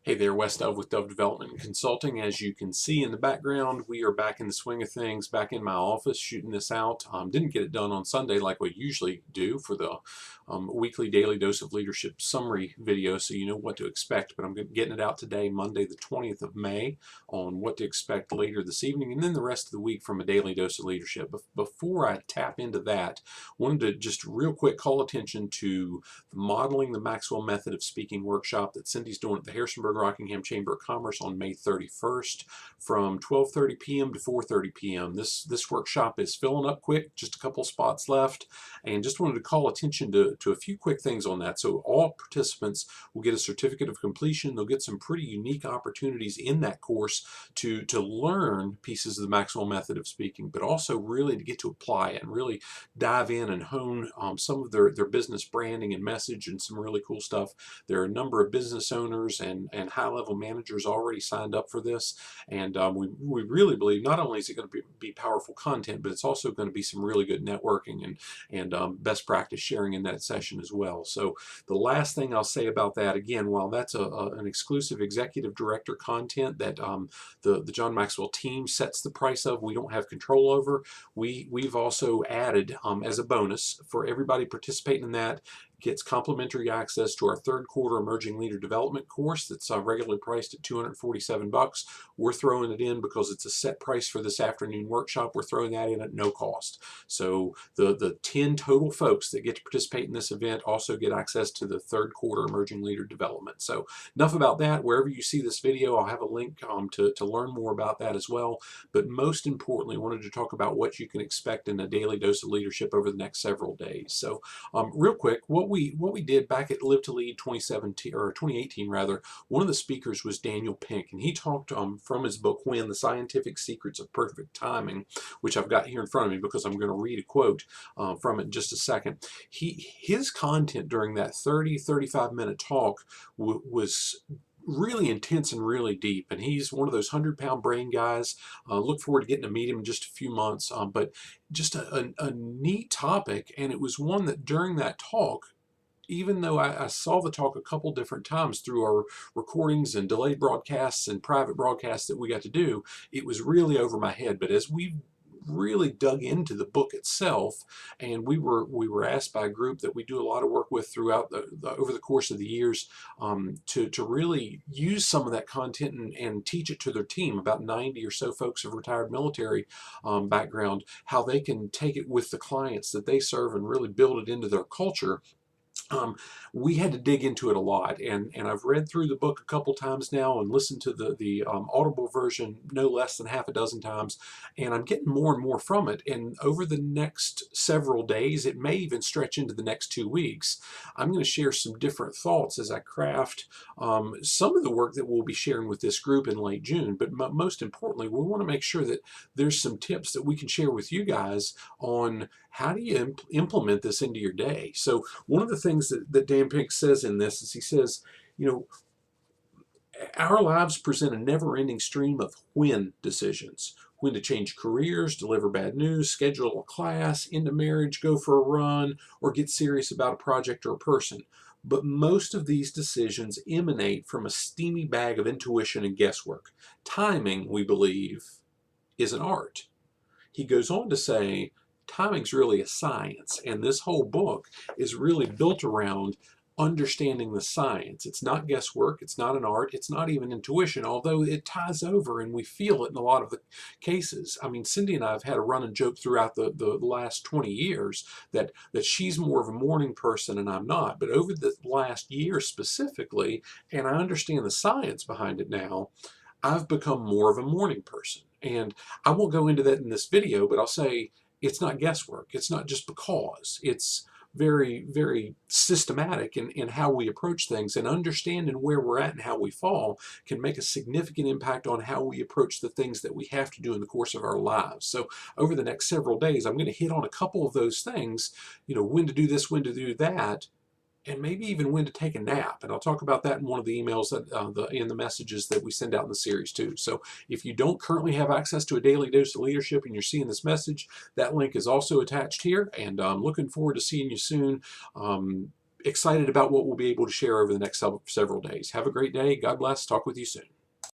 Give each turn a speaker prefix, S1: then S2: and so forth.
S1: Hey there, Wes Dove with Dove Development and Consulting. As you can see in the background, we are back in the swing of things, back in my office shooting this out. Didn't get it done on Sunday like we usually do for the weekly Daily Dose of Leadership summary video, so you know what to expect. But I'm getting it out today, Monday the 20th of May, on what to expect later this evening, and then the rest of the week from a Daily Dose of Leadership. Before I tap into that, I wanted to just real quick call attention to the Modeling the Maxwell Method of Speaking workshop that Cindy's doing at the Harrisonburg-Rockingham Chamber of Commerce on May 31st from 12:30 p.m. to 4:30 p.m. This workshop is filling up quick, just a couple spots left, and just wanted to call attention to a few quick things on that. So all participants will get a certificate of completion. They'll get some pretty unique opportunities in that course to learn pieces of the Maxwell Method of Speaking, but also really to get to apply it and really dive in and hone some of their business branding and message and some really cool stuff. There are a number of business owners and high-level managers already signed up for this, and we really believe not only is it going to be powerful content, but it's also going to be some really good networking and best practice sharing in that session as well. So the last thing I'll say about that, again, while that's an exclusive executive director content that the John Maxwell team sets the price of, we don't have control over, we've also added as a bonus for everybody participating in that, gets complimentary access to our third quarter emerging leader development course that's regularly priced at $247. We're throwing it in because it's a set price for this afternoon workshop. We're throwing that in at no cost. So the 10 total folks that get to participate in this event also get access to the third quarter emerging leader development. So enough about that. Wherever you see this video, I'll have a link to learn more about that as well. But most importantly, I wanted to talk about what you can expect in a daily dose of leadership over the next several days. So real quick, what we did back at Live to Lead 2017 or 2018 rather, one of the speakers was Daniel Pink, and he talked from his book When: The Scientific Secrets of Perfect Timing, which I've got here in front of me because I'm going to read a quote from it in just a second. His content during that 35 minute talk was really intense and really deep, and he's one of those 100-pound brain guys. Look forward to getting to meet him in just a few months, but just a neat topic, and it was one that during that talk, even though I saw the talk a couple different times through our recordings and delayed broadcasts and private broadcasts that we got to do, it was really over my head. But as we really dug into the book itself, and we were asked by a group that we do a lot of work with throughout over the course of the years to really use some of that content and teach it to their team. About 90 or so folks of retired military background, how they can take it with the clients that they serve and really build it into their culture. We had to dig into it a lot, and I've read through the book a couple times now and listened to the Audible version no less than half a dozen times, and I'm getting more and more from it. And over the next several days, it may even stretch into the next 2 weeks, I'm going to share some different thoughts as I craft some of the work that we'll be sharing with this group in late June. But most importantly, we want to make sure that there's some tips that we can share with you guys on how do you implement this into your day. So one of the things that Dan Pink says in this is, he says, you know, our lives present a never-ending stream of when decisions. When to change careers, deliver bad news, schedule a class, end a marriage, go for a run, or get serious about a project or a person. But most of these decisions emanate from a steamy bag of intuition and guesswork. Timing, we believe, is an art. He goes on to say, timing's really a science, and this whole book is really built around understanding the science. It's not guesswork, it's not an art, it's not even intuition, although it ties over and we feel it in a lot of the cases. I mean, Cindy and I have had a running joke throughout the last 20 years that she's more of a morning person and I'm not, but over the last year specifically, and I understand the science behind it now, I've become more of a morning person. And I won't go into that in this video, but I'll say it's not guesswork. It's not just because. It's very, very systematic in how we approach things, and understanding where we're at and how we fall can make a significant impact on how we approach the things that we have to do in the course of our lives. So over the next several days, I'm going to hit on a couple of those things, you know, when to do this, when to do that, and maybe even when to take a nap. And I'll talk about that in one of the emails that in the messages that we send out in the series too. So if you don't currently have access to a daily dose of leadership and you're seeing this message, that link is also attached here. And I'm looking forward to seeing you soon. excited about what we'll be able to share over the next several days. Have a great day. God bless. Talk with you soon.